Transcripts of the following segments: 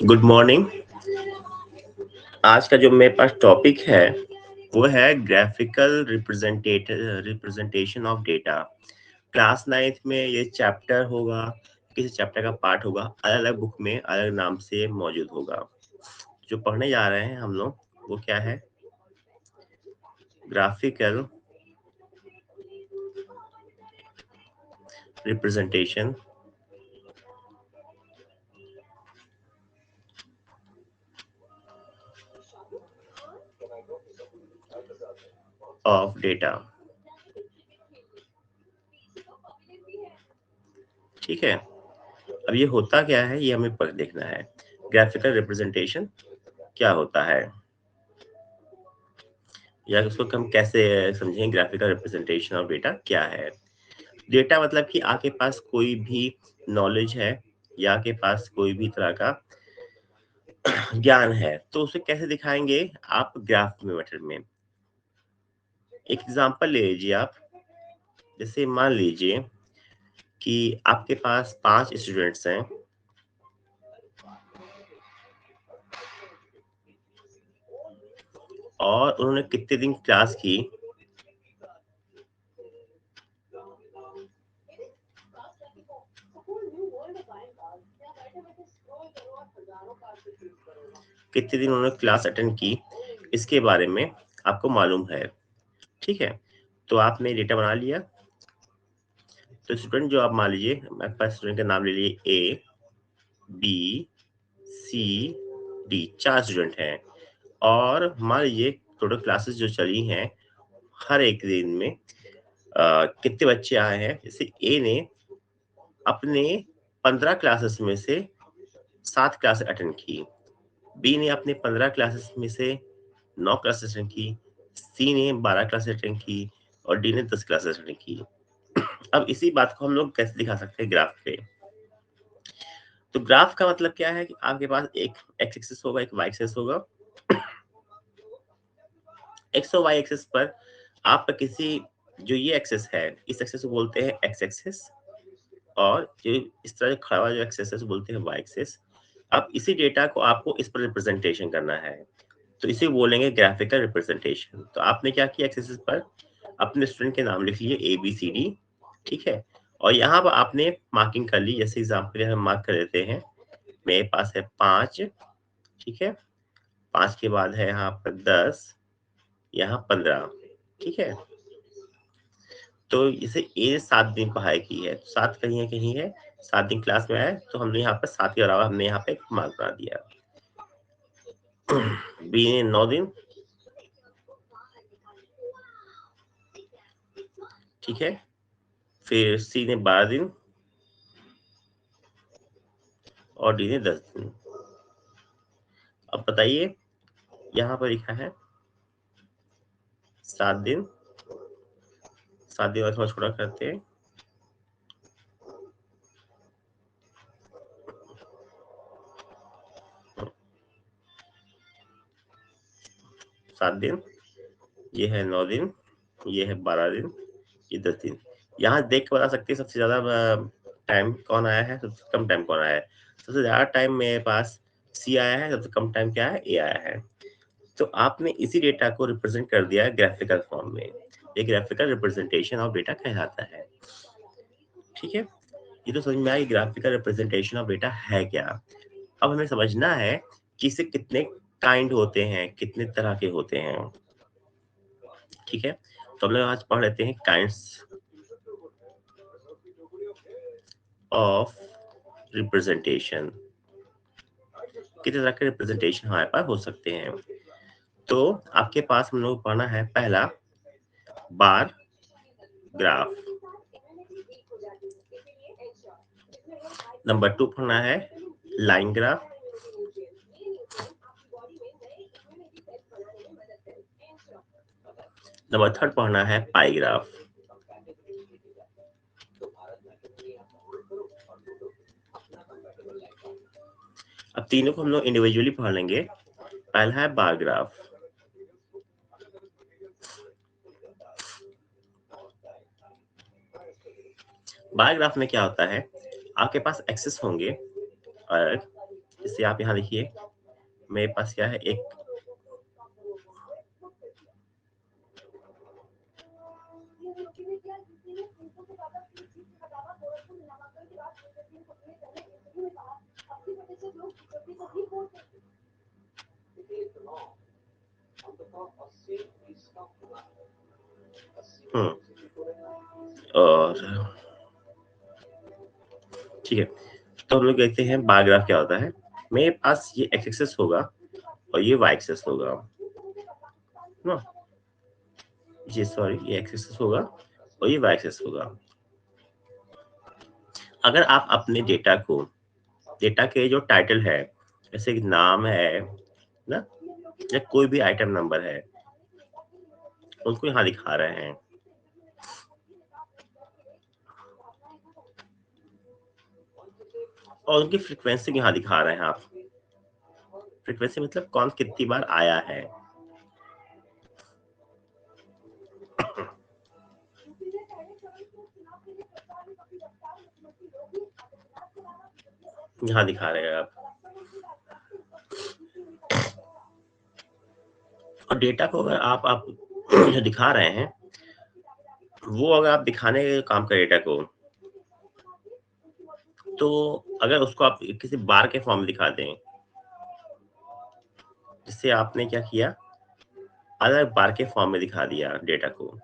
Good morning. आज का जो मेरे पास टॉपिक है वो है graphical representation of data. Class 9th में ये चैप्टर होगा, किसी चैप्टर का पार्ट होगा, अलग अलग बुक में अलग नाम से मौजूद होगा। जो पढ़ने जा रहे हैं हम लोग वो क्या है? Graphical representation of data. ठीक है, अब ये होता क्या है ये हमें पर देखना है। ग्राफिकल रिप्रेजेंटेशन क्या होता है या उसको हम कैसे समझें? ग्राफिकल रिप्रेजेंटेशन ऑफ डेटा क्या है? डेटा मतलब कि आपके पास कोई भी नॉलेज है या आपके पास कोई भी तरह का ज्ञान है, तो उसे कैसे दिखाएंगे आप? ग्राफ मेथड में। एक एग्जांपल ले लीजिए आप। जैसे मान लीजिए कि आपके पास 5 स्टूडेंट्स हैं और उन्होंने कितने दिन क्लास की, कितने दिन उन्होंने क्लास अटेंड की, इसके बारे में आपको मालूम है। ठीक है, तो आपने डेटा बना लिया। तो स्टूडेंट जो आप मान लीजिए, मेरे पास स्टूडेंट का नाम ले लिए A B C D, 4 student हैं और मान लीजिए टोटल क्लासेस जो चली हैं हर एक दिन में कितने बच्चे आए हैं। जैसे ए ने अपने 15 क्लासेस में से 7 क्लास अटेंड की, बी ने अपने 15 क्लासेस में से 9 क्लासेस अटेंड की, सी ने 12 क्लासेस अटेंड की और डी ने 10 क्लासेस अटेंड की। अब इसी बात को हम लोग कैसे दिखा सकते हैं ग्राफ पे? तो ग्राफ का मतलब क्या है कि आपके पास एक एक्स एक्सिस होगा, एक वाई एक्सिस होगा। एक्स और वाई एक्सिस पर आप किसी जो ये एक्सिस है, इस एक्सिस को बोलते हैं एक्स एक्सिस और जो इस तरह खड़ा हुआ जो एक्सिस है बोलते हैं वाई एक्सिस। अब इसी डेटा को आपको इस पर रिप्रेजेंटेशन करना है, तो इसे बोलेंगे ग्राफिकल रिप्रेजेंटेशन। तो आपने क्या किया, एक्सिस पर अपने स्टूडेंट के नाम लिख लिए ए बी सी डी। ठीक है, और यहाँ पर आपने मार्किंग कर ली। जैसे एग्जाम्पल हम मार्क कर देते हैं, मेरे पास है 5। ठीक है, 5 के बाद है यहाँ पर 10, यहाँ 15। ठीक है, तो इसे ए 7 दिन पढ़ाई की है, तो 7 कहीं है 7 दिन क्लास में आए, तो हमने यहाँ पर 7 के अलावा हमने यहाँ पे मार्क बना दिया। बी ने 9 दिन। ठीक है, फिर सी ने 12 दिन और डी ने 10 दिन। अब बताइए, यहाँ पर लिखा है 7 दिन, 7 दिन और थोड़ा छोटा करते हैं, 7 दिन, ये है 9 दिन, ये है 12 दिन, ये 10 दिन। यहाँ देख के बता सकते हैं सबसे ज्यादा टाइम कौन आया है, सबसे कम टाइम कौन आया है। सबसे ज्यादा टाइम मेरे पास सी आया है, सबसे कम टाइम क्या है, ए आया है। तो आपने इसी डेटा को रिप्रेजेंट कर दिया है ग्राफिकल फॉर्म में। ये ग्राफिकल रिप्रेजेंटेशन ऑफ डेटा कहलाता है। ठीक है, ये तो समझ में आया कि ग्राफिकल रिप्रेजेंटेशन ऑफ डेटा है क्या। अब हमें समझना है कि इसे कितने काइंड होते हैं, कितने तरह के होते हैं। ठीक है, तो हम लोग आज पढ़ लेते हैं काइंड्स ऑफ रिप्रेजेंटेशन। कितने तरह के रिप्रेजेंटेशन हमारे पास हो सकते हैं। तो आपके पास हम लोग पढ़ना है पहला बार ग्राफ, नंबर 2 पढ़ना है लाइन ग्राफ, नंबर 3 पढ़ना है पाई ग्राफ। अब तीनों को हम लोग इंडिविजुअली पढ़ लेंगे। पहला है बार ग्राफ। बार ग्राफ में क्या होता है, आपके पास एक्सेस होंगे और जैसे आप यहाँ देखिए मेरे पास क्या है, एक और ठीक है, तो हम लोग देखते हैं बार ग्राफ क्या होता है। मेरे पास ये एक्स एक्सेस होगा और ये वाई एक्सेस होगा ना, ये सॉरी ये एक्स एक्सेस होगा और ये वाई एक्सेस होगा। अगर आप अपने डेटा को, डेटा के जो टाइटल है जैसे कि नाम है ना, या कोई भी आइटम नंबर है, उनको यहाँ दिखा रहे हैं, और उनकी फ्रीक्वेंसी यहाँ दिखा रहे हैं आप। फ्रीक्वेंसी मतलब कौन कितनी बार आया है। यहाँ दिखा रहे हैं आप, और डेटा को अगर आप जो दिखा रहे हैं वो अगर आप दिखाने का काम करें डेटा को, तो अगर उसको आप किसी बार के फॉर्म में दिखा दें, जिससे आपने क्या किया, अलग बार के फॉर्म में दिखा दिया डेटा को।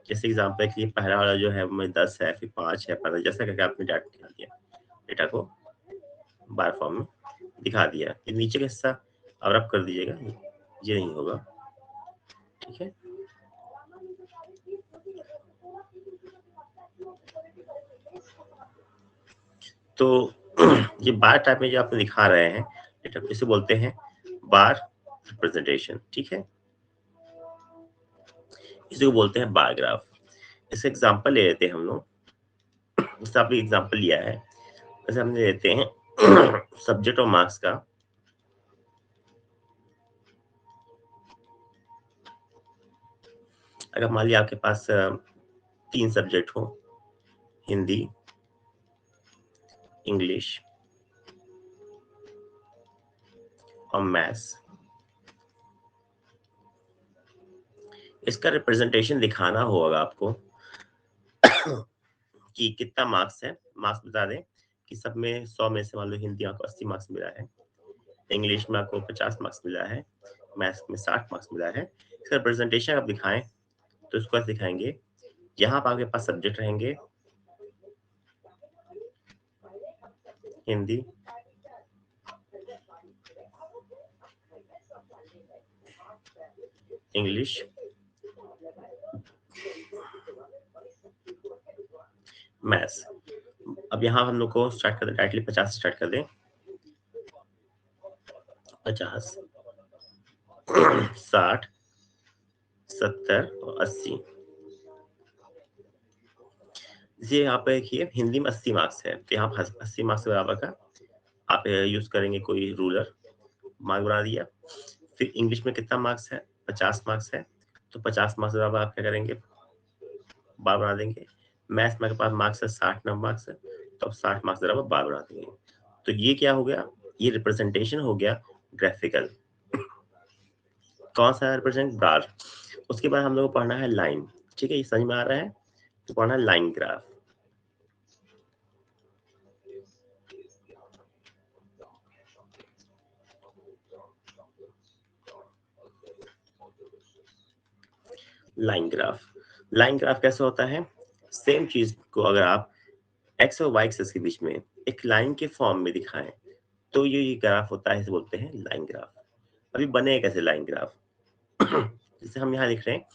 जैसे एग्जांपल के लिए पहला वाला जो है वो 10 है, फिर 5 है, 15, जैसा करके आपने डाटा दिखा दिया, डेटा को बार फॉर्म में दिखा दिया। ये नीचे का हिस्सा अब आप कर दीजिएगा, ये नहीं होगा, ठीक है। तो ये बार टाइप में जो आप दिखा रहे हैं डेटा को, इसे बोलते हैं बार रिप्रेजेंटेशन, ठीक है। इसी को बोलते हैं बार ग्राफ। इसका एग्जांपल ले लेते हैं हम लोग, जैसे आपने एग्जांपल लिया है, जैसे हमने लेते हैं सब्जेक्ट और मार्क्स का। अगर मान लिया आपके पास 3 सब्जेक्ट हो, हिंदी, इंग्लिश और मैथ्स, इसका रिप्रेजेंटेशन दिखाना होगा आपको कि कितना मार्क्स है। मार्क्स बता दें कि सब में 100 में से मान लो हिंदी आपको 80 मार्क्स मिला है, इंग्लिश में आपको 50 मार्क्स मिला है, मैथ्स में 60 मार्क्स मिला है। इसका रिप्रेजेंटेशन आप दिखाएं तो इसको ऐसे दिखाएंगे, यहाँ पर आपके पास सब्जेक्ट रहेंगे हिंदी, इंग्लिश, मैथ्स। अब यहाँ हम लोग को स्टार्ट कर दें, डायरेक्टली 50 से स्टार्ट कर दें, 50 60 70 और 80। ये यहाँ पे देखिए हिंदी में 80 मार्क्स है, तो यहाँ पर 80 मार्क्स के बराबर का आप यूज करेंगे कोई रूलर, मार्क बना दिया। फिर इंग्लिश में कितना मार्क्स है, 50 मार्क्स है, तो 50 मार्क्स के बराबर आप क्या करेंगे, बार बना देंगे। मैथ्स में आपके पास मार्क्स है 60 नंबर मार्क्स है, तो आप 60 मार्क्स के बराबर बार बना देंगे। तो ये क्या हो गया, ये रिप्रेजेंटेशन हो गया ग्राफिकल। कौन सा रिप्रेजेंट, बार। उसके बाद हम लोग को पढ़ना है लाइन, ठीक है, ये समझ में आ रहा है, तो पढ़ना है line graph. Line graph, line graph कैसे होता है, सेम चीज को अगर आप एक्स और वाई एक्सिस के बीच में एक लाइन के फॉर्म में दिखाएं, तो ये ग्राफ होता है, इसे बोलते हैं लाइन ग्राफ। अभी बने कैसे लाइन ग्राफ जैसे हम यहाँ लिख रहे हैं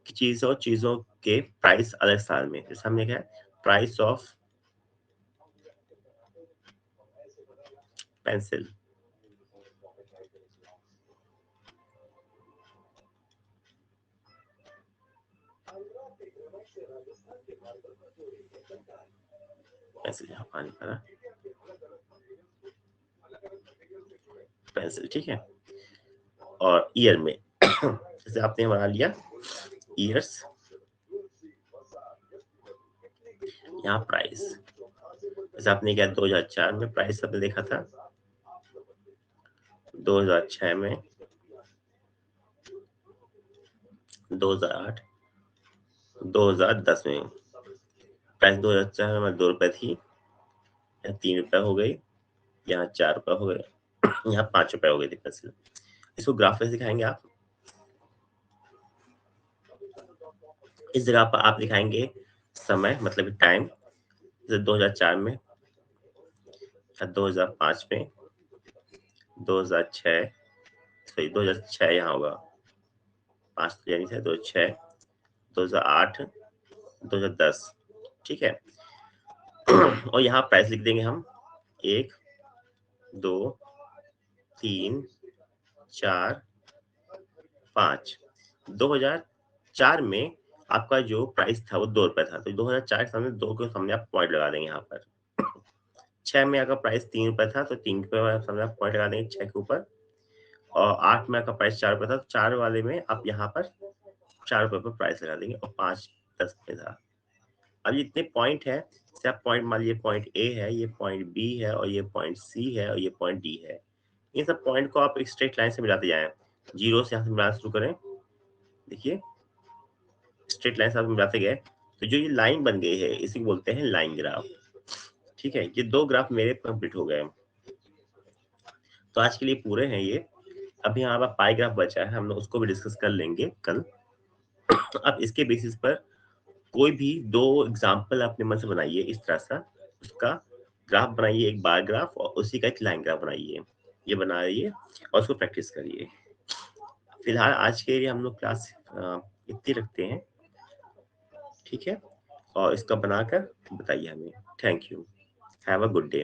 कि चीजों के प्राइस अलग साल में, जैसे हमने क्या प्राइस ऑफ पेंसिल, पेंसिल यहाँ पानी भरा, पेंसिल, ठीक है। और ईयर में जैसे आपने बना लिया ईयर्स, यहाँ प्राइस, जैसे आपने क्या 2004 में प्राइस आपने देखा था, 2006 में, 2008, 2010 में प्राइस 2004 में 2 रुपए थी, यहाँ 3 रुपए हो गई, यहाँ 4 रुपए हो गए, यहाँ 5 रुपए हो गई थी पेंसिल। इसको ग्राफ में दिखाएंगे आप, इस जगह पर आप दिखाएंगे समय, मतलब टाइम, जैसे 2004 में, 2005 में, 2006, सॉरी 2006 यहाँ होगा, 5 तो यानी से 2006, 2008, 2010, ठीक है। और यहाँ प्राइस लिख देंगे हम 1, 2, 3, 4, 5। 2004 में आपका जो प्राइस था वो 2 रुपए था, तो 2004 के सामने 2 के सामने आप पॉइंट लगा देंगे यहाँ पर। 6 में आपका प्राइस 3 रुपए था, तो 3 रुपए वाले सामने आप पॉइंट लगा देंगे 6 के ऊपर। और 8 में आपका प्राइस 4 रुपए था, तो 4 वाले में आप यहाँ पर 4 रुपए पर प्राइस लगा देंगे, और 5 10 पे था। अब जितने पॉइंट है, जैसे आप पॉइंट मान लीजिए पॉइंट ए है, ये पॉइंट बी है, और ये पॉइंट सी है, और ये पॉइंट डी है। इन सब पॉइंट को आप एक स्ट्रेट लाइन से मिलाते जाएं, जीरो से यहाँ से मिलाना शुरू करें। देखिए स्ट्रेट लाइन से आप मिलाते गए, तो जो ये लाइन बन गई है इसी को बोलते हैं लाइन ग्राफ। ठीक है, ये 2 ग्राफ मेरे कंप्लीट हो गए, तो आज के लिए पूरे हैं ये। अब यहाँ पर पाई ग्राफ बचा है, हम लोग उसको भी डिस्कस कर लेंगे कल। अब इसके बेसिस पर कोई भी 2 एग्जाम्पल अपने मन से बनाइए, इस तरह सा उसका ग्राफ बनाइए, एक बार ग्राफ, और उसी का एक लाइन ग्राफ बनाइए, ये बनाइए और उसको प्रैक्टिस करिए। फिलहाल आज के लिए हम लोग क्लास इतनी रखते हैं, ठीक है, और इसका बनाकर बताइए हमें। Thank you, have a good day.